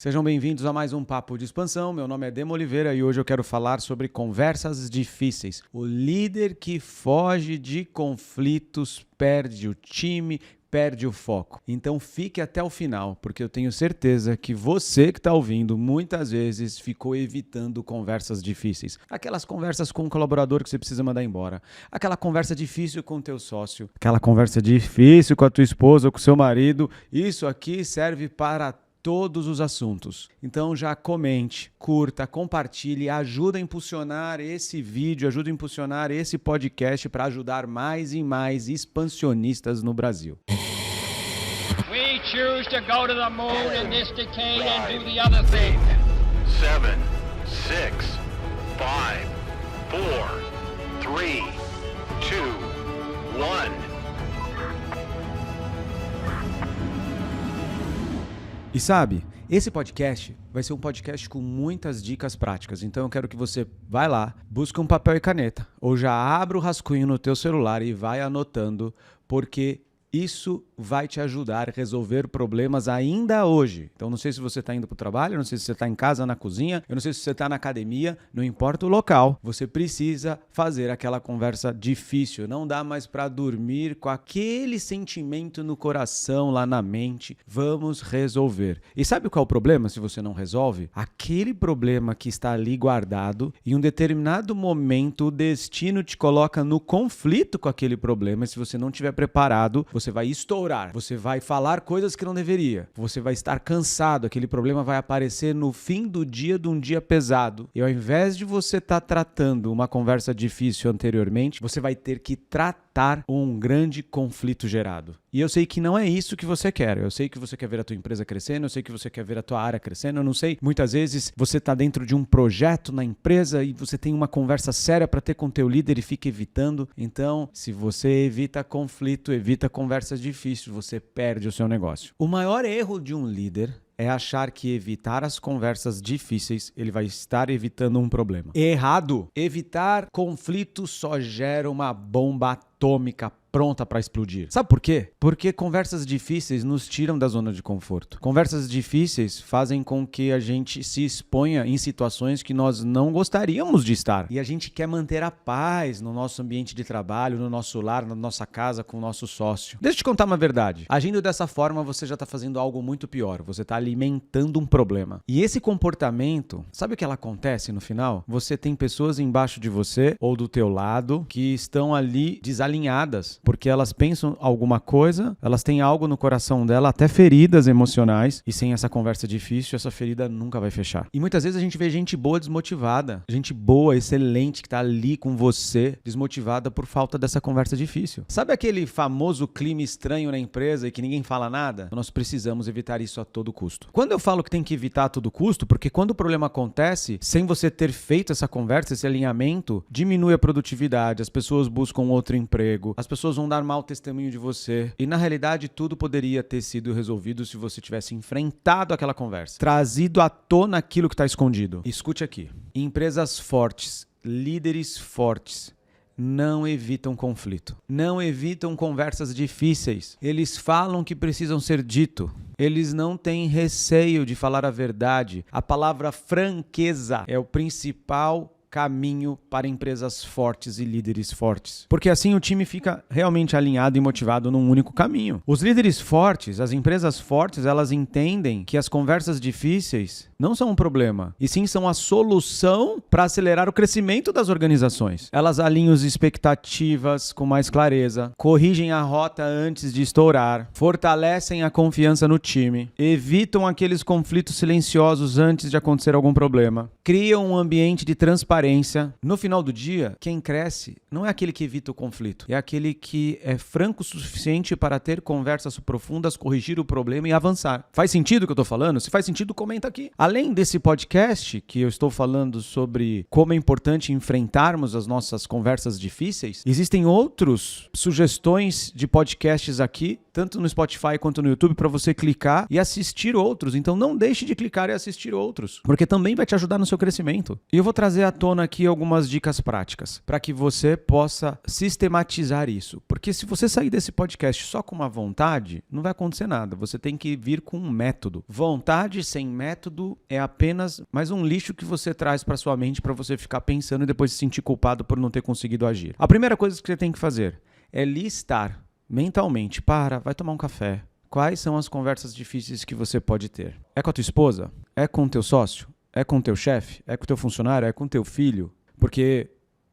Sejam bem-vindos a mais um Papo de Expansão. Meu nome é Demo Oliveira e hoje eu quero falar sobre conversas difíceis. O líder que foge de conflitos perde o time, perde o foco. Então fique até o final, porque eu tenho certeza que você que está ouvindo muitas vezes ficou evitando conversas difíceis. Aquelas conversas com um colaborador que você precisa mandar embora. Aquela conversa difícil com o teu sócio. Aquela conversa difícil com a tua esposa ou com o seu marido. Isso aqui serve para todos os assuntos. Então já comente, curta, compartilhe, ajuda a impulsionar esse vídeo, ajuda a impulsionar esse podcast para ajudar mais e mais expansionistas no Brasil. We choose to go to the moon in this decade and do the other thing. 7, 6, 5, 4, 3, 2, 1. E sabe, esse podcast vai ser um podcast com muitas dicas práticas. Então eu quero que você vai lá, busque um papel e caneta, ou já abra o rascunho no teu celular e vai anotando, porque isso vai te ajudar a resolver problemas ainda hoje. Então não sei se você está indo para o trabalho, não sei se você está em casa, na cozinha, eu não sei se você está na academia, não importa o local. Você precisa fazer aquela conversa difícil. Não dá mais para dormir com aquele sentimento no coração, lá na mente. Vamos resolver. E sabe qual é o problema se você não resolve? Aquele problema que está ali guardado, em um determinado momento o destino te coloca no conflito com aquele problema. E se você não estiver preparado, você vai estourar, você vai falar coisas que não deveria, você vai estar cansado, aquele problema vai aparecer no fim do dia de um dia pesado. E ao invés de você estar tratando uma conversa difícil anteriormente, você vai ter que tratar um grande conflito gerado. E eu sei que não é isso que você quer. Eu sei que você quer ver a tua empresa crescendo, eu sei que você quer ver a tua área crescendo, eu não sei. Muitas vezes você está dentro de um projeto na empresa e você tem uma conversa séria para ter com o teu líder e fica evitando. Então, se você evita conflito, evita conversas difíceis, você perde o seu negócio. O maior erro de um líder é achar que evitar as conversas difíceis, ele vai estar evitando um problema. Errado! Evitar conflitos só gera uma bomba atômica pronta para explodir. Sabe por quê? Porque conversas difíceis nos tiram da zona de conforto. Conversas difíceis fazem com que a gente se exponha em situações que nós não gostaríamos de estar. E a gente quer manter a paz no nosso ambiente de trabalho, no nosso lar, na nossa casa, com o nosso sócio. Deixa eu te contar uma verdade. Agindo dessa forma, você já está fazendo algo muito pior. Você está alimentando um problema. E esse comportamento, sabe o que ela acontece no final? Você tem pessoas embaixo de você ou do teu lado que estão ali desalinhadas. Porque elas pensam alguma coisa, elas têm algo no coração dela, até feridas emocionais, e sem essa conversa difícil, essa ferida nunca vai fechar. E muitas vezes a gente vê gente boa desmotivada, gente boa, excelente, que tá ali com você, desmotivada por falta dessa conversa difícil. Sabe aquele famoso clima estranho na empresa e que ninguém fala nada? Nós precisamos evitar isso a todo custo. Quando eu falo que tem que evitar a todo custo, porque quando o problema acontece, sem você ter feito essa conversa, esse alinhamento, diminui a produtividade, as pessoas buscam outro emprego, as pessoas vão dar mau testemunho de você. E na realidade tudo poderia ter sido resolvido se você tivesse enfrentado aquela conversa, trazido à tona aquilo que está escondido. Escute aqui. Empresas fortes, líderes fortes, não evitam conflito. Não evitam conversas difíceis. Eles falam que precisam ser dito. Eles não têm receio de falar a verdade. A palavra franqueza é o principal caminho para empresas fortes e líderes fortes. Porque assim o time fica realmente alinhado e motivado num único caminho. Os líderes fortes, as empresas fortes, elas entendem que as conversas difíceis não são um problema, e sim são a solução para acelerar o crescimento das organizações. Elas alinham as expectativas com mais clareza, corrigem a rota antes de estourar, fortalecem a confiança no time, evitam aqueles conflitos silenciosos antes de acontecer algum problema, criam um ambiente de transparência. No final do dia, quem cresce não é aquele que evita o conflito, é aquele que é franco o suficiente para ter conversas profundas, corrigir o problema e avançar. Faz sentido o que eu estou falando? Se faz sentido, comenta aqui. Além desse podcast, que eu estou falando sobre como é importante enfrentarmos as nossas conversas difíceis, existem outras sugestões de podcasts aqui tanto no Spotify quanto no YouTube, para você clicar e assistir outros. Então não deixe de clicar e assistir outros, porque também vai te ajudar no seu crescimento. E eu vou trazer à tona aqui algumas dicas práticas, para que você possa sistematizar isso. Porque se você sair desse podcast só com uma vontade, não vai acontecer nada. Você tem que vir com um método. Vontade sem método é apenas mais um lixo que você traz para sua mente para você ficar pensando e depois se sentir culpado por não ter conseguido agir. A primeira coisa que você tem que fazer é listar mentalmente, vai tomar um café. Quais são as conversas difíceis que você pode ter? É com a tua esposa? É com o teu sócio? É com o teu chefe? É com o teu funcionário? É com o teu filho? Porque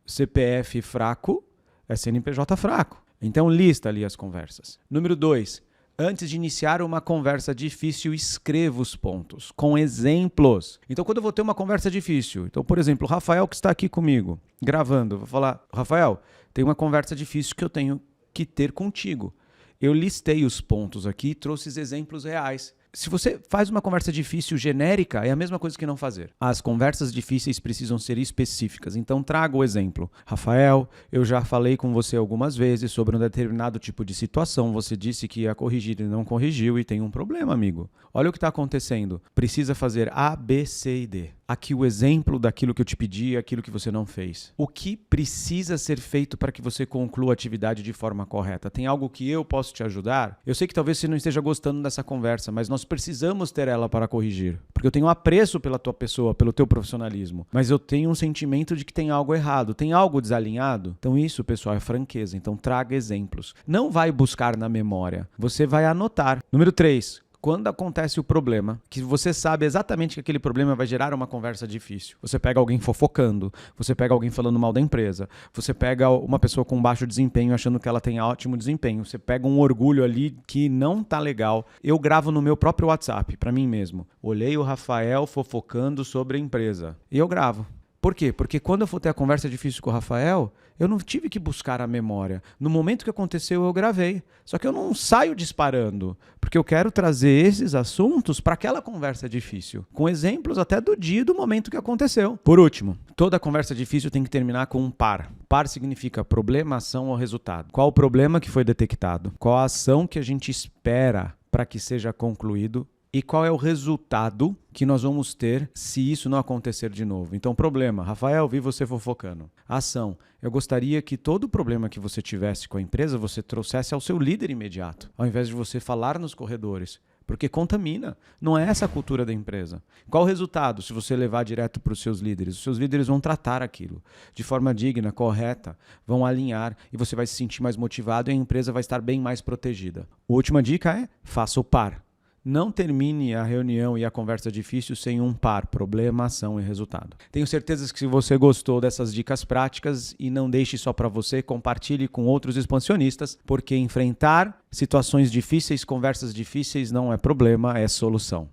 CPF fraco é CNPJ fraco. Então lista ali as conversas. Número 2. Antes de iniciar uma conversa difícil, escreva os pontos, com exemplos. Então, quando eu vou ter uma conversa difícil, então, por exemplo, o Rafael que está aqui comigo, gravando, vou falar, Rafael, tem uma conversa difícil que eu tenho que ter contigo. Eu listei os pontos aqui e trouxe os exemplos reais. Se você faz uma conversa difícil genérica, é a mesma coisa que não fazer. As conversas difíceis precisam ser específicas. Então, traga o exemplo. Rafael, eu já falei com você algumas vezes sobre um determinado tipo de situação. Você disse que ia corrigir e não corrigiu e tem um problema, amigo. Olha o que está acontecendo. Precisa fazer A, B, C e D. Aqui o exemplo daquilo que eu te pedi e aquilo que você não fez. O que precisa ser feito para que você conclua a atividade de forma correta? Tem algo que eu posso te ajudar? Eu sei que talvez você não esteja gostando dessa conversa, mas nós precisamos ter ela para corrigir. Porque eu tenho apreço pela tua pessoa, pelo teu profissionalismo, mas eu tenho um sentimento de que tem algo errado, tem algo desalinhado. Então isso, pessoal, é franqueza. Então traga exemplos. Não vai buscar na memória, você vai anotar. Número 3. Quando acontece o problema, que você sabe exatamente que aquele problema vai gerar uma conversa difícil. Você pega alguém fofocando, você pega alguém falando mal da empresa, você pega uma pessoa com baixo desempenho achando que ela tem ótimo desempenho, você pega um orgulho ali que não tá legal. Eu gravo no meu próprio WhatsApp, para mim mesmo. Olhei o Rafael fofocando sobre a empresa. E eu gravo. Por quê? Porque quando eu for ter a conversa difícil com o Rafael, eu não tive que buscar a memória. No momento que aconteceu, eu gravei. Só que eu não saio disparando, porque eu quero trazer esses assuntos para aquela conversa difícil, com exemplos até do dia e do momento que aconteceu. Por último, toda conversa difícil tem que terminar com um par. Par significa problema, ação ou resultado. Qual o problema que foi detectado? Qual a ação que a gente espera para que seja concluído? E qual é o resultado que nós vamos ter se isso não acontecer de novo? Então, problema. Rafael, vi você fofocando. Ação. Eu gostaria que todo o problema que você tivesse com a empresa, você trouxesse ao seu líder imediato, ao invés de você falar nos corredores. Porque contamina. Não é essa a cultura da empresa. Qual o resultado se você levar direto para os seus líderes? Os seus líderes vão tratar aquilo de forma digna, correta, vão alinhar e você vai se sentir mais motivado e a empresa vai estar bem mais protegida. A última dica é, faça o par. Não termine a reunião e a conversa difícil sem um par, problema, ação e resultado. Tenho certeza que se você gostou dessas dicas práticas e não deixe só para você, compartilhe com outros expansionistas, porque enfrentar situações difíceis, conversas difíceis não é problema, é solução.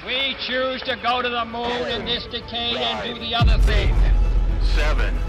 We choose to go to the moon in this decade and do the other thing. 7,